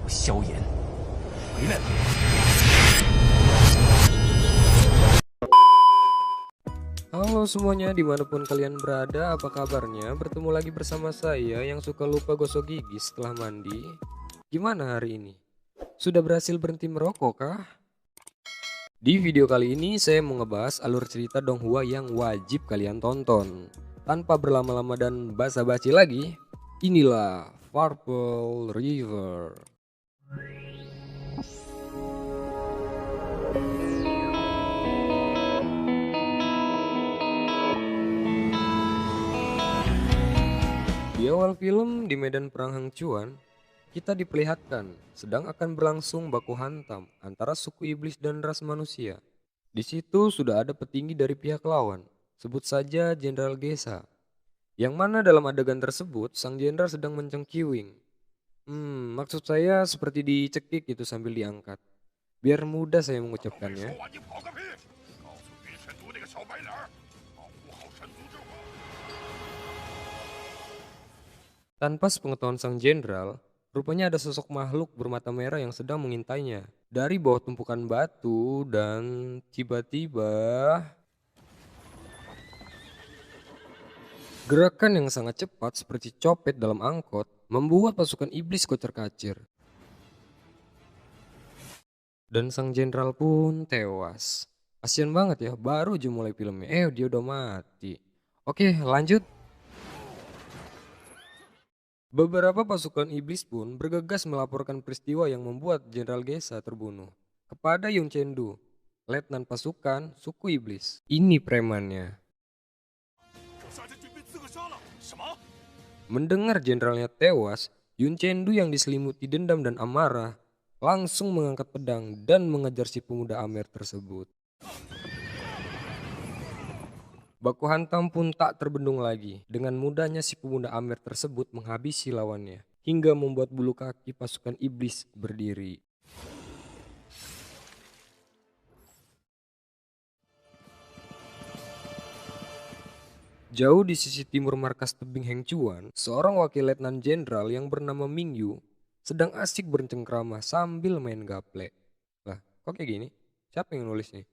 萧炎，回来！Halo semuanya, dimanapun kalian berada, apa kabarnya? Bertemu lagi bersama saya yang suka lupa gosok gigi setelah mandi. Gimana hari ini? Sudah berhasil berhenti merokok kah? Di video kali ini saya mau ngebahas alur cerita Donghua yang wajib kalian tonton. Tanpa berlama-lama dan basa-basi lagi, inilah Purple River. Di awal film, di medan perang Hangchuan, kita diperlihatkan sedang akan berlangsung baku hantam antara suku iblis dan ras manusia. Di situ sudah ada petinggi dari pihak lawan, sebut saja Jenderal Gesa, yang mana dalam adegan tersebut sang jenderal sedang mencengkiwing. Maksud saya seperti dicekik gitu sambil diangkat. Biar mudah saya mengucapkannya. 你跑个屁！告诉云神族那个小白脸儿，保护好神族之王。 Tanpa sepengetahuan sang jenderal, rupanya ada sosok makhluk bermata merah yang sedang mengintainya dari bawah tumpukan batu dan tiba-tiba gerakan yang sangat cepat seperti copet dalam angkot membuat pasukan iblis kocar-kacir. Dan sang jenderal pun tewas. Kasian banget ya, baru aja mulai filmnya, dia udah mati. Oke, lanjut. Beberapa pasukan iblis pun bergegas melaporkan peristiwa yang membuat Jenderal Gesa terbunuh kepada Yun Chendu, letnan pasukan suku iblis. Ini premannya. 手下这军被刺客杀了！什么？ Mendengar jenderalnya tewas, Yun Chendu yang diselimuti dendam dan amarah langsung mengangkat pedang dan mengejar si pemuda Amer tersebut. Baku hantam pun tak terbendung lagi. Dengan mudahnya si pemuda Amer tersebut menghabisi lawannya, hingga membuat bulu kaki pasukan iblis berdiri. Jauh di sisi timur markas tebing Hengcuan, seorang wakil letnan jenderal yang bernama Ming Yu sedang asik bercengkrama sambil main gaple. Lah, kok kayak gini? Siapa yang nulis nih?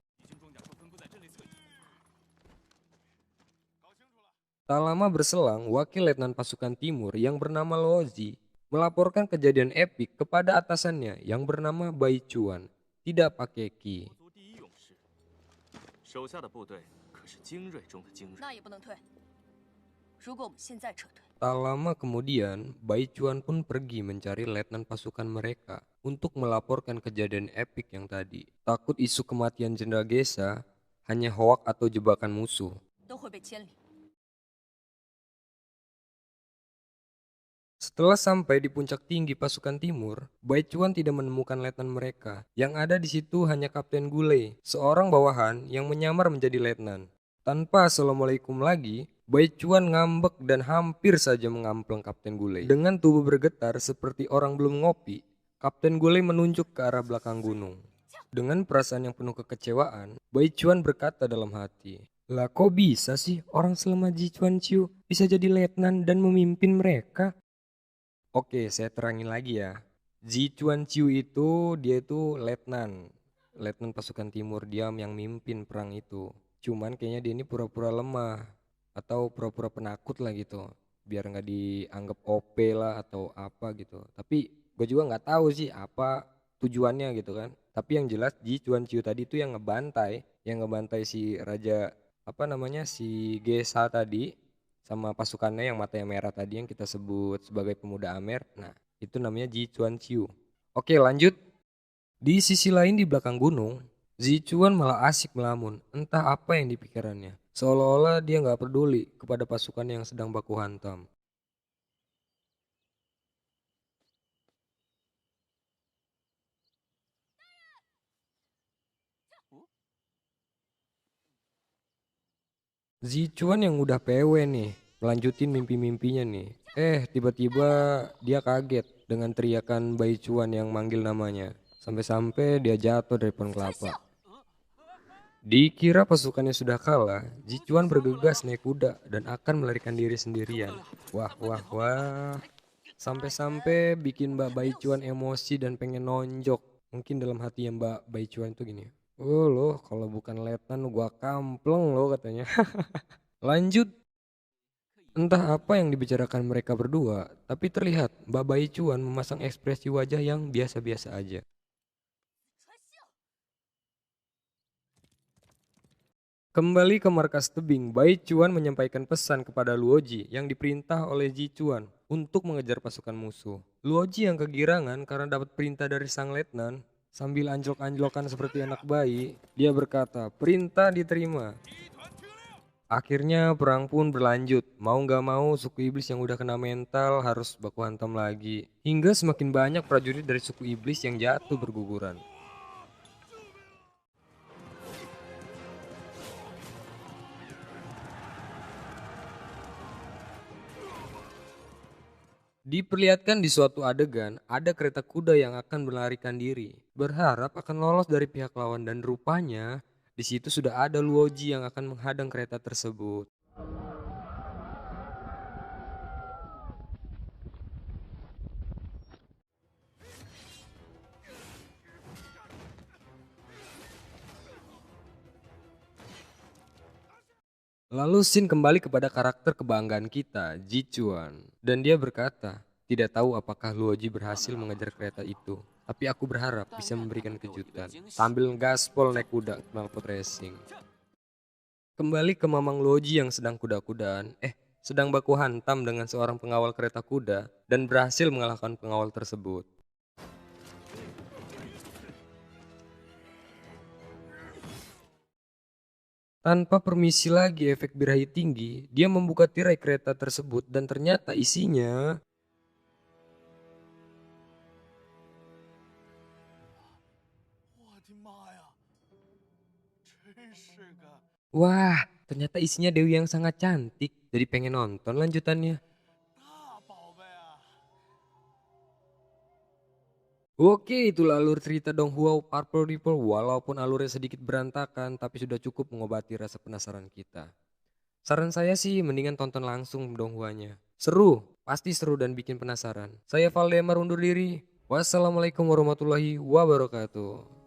Tak lama berselang, wakil letnan pasukan timur yang bernama Lozi melaporkan kejadian epik kepada atasannya yang bernama Bai Chuan, tidak pakai ki. 族第一勇士，手下的部队可是精锐中的精锐。那也不能退。如果我们现在撤退， Tak lama kemudian, Bai Chuan pun pergi mencari letnan pasukan mereka untuk melaporkan kejadian epik yang tadi. Takut isu kematian Jenderal Gesa hanya hoak atau jebakan musuh. 都会被牵连。 Setelah sampai di puncak tinggi pasukan timur, Bai Chuan tidak menemukan letnan mereka. Yang ada di situ hanya Kapten Gulei, seorang bawahan yang menyamar menjadi letnan. Tanpa assalamualaikum lagi, Bai Chuan ngambek dan hampir saja mengampleng Kapten Gulei. Dengan tubuh bergetar seperti orang belum ngopi, Kapten Gulei menunjuk ke arah belakang gunung. Dengan perasaan yang penuh kekecewaan, Bai Chuan berkata dalam hati, "Lah kok bisa sih orang selama Ji Chuan Chiu bisa jadi letnan dan memimpin mereka?" Oke, saya terangin lagi ya. Ji Chuan Chiu itu dia itu letnan pasukan timur, dia yang mimpin perang itu. Cuman kayaknya dia ini pura-pura lemah atau pura-pura penakut lah gitu, biar nggak dianggap OP lah atau apa gitu. Tapi gue juga nggak tahu sih apa tujuannya gitu kan. Tapi yang jelas Ji Chuan Chiu tadi itu yang ngebantai si raja apa namanya si Gesa tadi, sama pasukannya yang matanya merah tadi yang kita sebut sebagai pemuda Amer. Nah, itu namanya Ji Chuan Chiu. Oke, lanjut. Di sisi lain di belakang gunung, Ji Chuan malah asik melamun. Entah apa yang dipikirannya. Seolah-olah dia nggak peduli kepada pasukan yang sedang baku hantam. Ji Chuan yang udah PW nih, melanjutin mimpi-mimpinya nih. Tiba-tiba dia kaget dengan teriakan Bai Chuan yang manggil namanya. Sampai-sampai dia jatuh dari pohon kelapa. Dikira pasukannya sudah kalah, Ji Chuan bergegas naik kuda dan akan melarikan diri sendirian. Wah, wah, wah. Sampai-sampai bikin Mbak Baichuan emosi dan pengen nonjok. Mungkin dalam hatinya Mbak Baichuan tuh gini. Oh loh, kalau bukan letnan gua kampleng loh katanya. Lanjut. Entah apa yang dibicarakan mereka berdua, tapi terlihat Mbak Baichuan memasang ekspresi wajah yang biasa-biasa aja. Kembali ke markas tebing, Baichuan menyampaikan pesan kepada Luoji yang diperintah oleh Ji Chuan untuk mengejar pasukan musuh. Luoji yang kegirangan karena dapat perintah dari sang letnan, sambil anjlok-anjlokan seperti anak bayi, dia berkata, perintah diterima. Akhirnya perang pun berlanjut, mau gak mau suku iblis yang udah kena mental harus baku hantam lagi. Hingga semakin banyak prajurit dari suku iblis yang jatuh berguguran. Diperlihatkan di suatu adegan, ada kereta kuda yang akan melarikan diri. Berharap akan lolos dari pihak lawan dan rupanya di situ sudah ada Luoji yang akan menghadang kereta tersebut. Lalu Shin kembali kepada karakter kebanggaan kita, Ji Chuan. Dan dia berkata, tidak tahu apakah Luoji berhasil mengejar kereta itu. Tapi aku berharap bisa memberikan kejutan. Sambil gaspol naik kuda knalpot racing. Kembali ke Mamang Luoji yang sedang kuda-kudaan. Sedang baku hantam dengan seorang pengawal kereta kuda. Dan berhasil mengalahkan pengawal tersebut. Tanpa permisi lagi efek birahi tinggi, dia membuka tirai kereta tersebut dan ternyata isinya... Wah, ternyata isinya Dewi yang sangat cantik. Jadi pengen nonton lanjutannya. Oke, itulah alur cerita Donghua Purple Ripple. Walaupun alurnya sedikit berantakan, tapi sudah cukup mengobati rasa penasaran kita. Saran saya sih mendingan tonton langsung Donghuanya. Seru, pasti seru dan bikin penasaran. Saya Valdemar undur diri. Wassalamualaikum warahmatullahi wabarakatuh.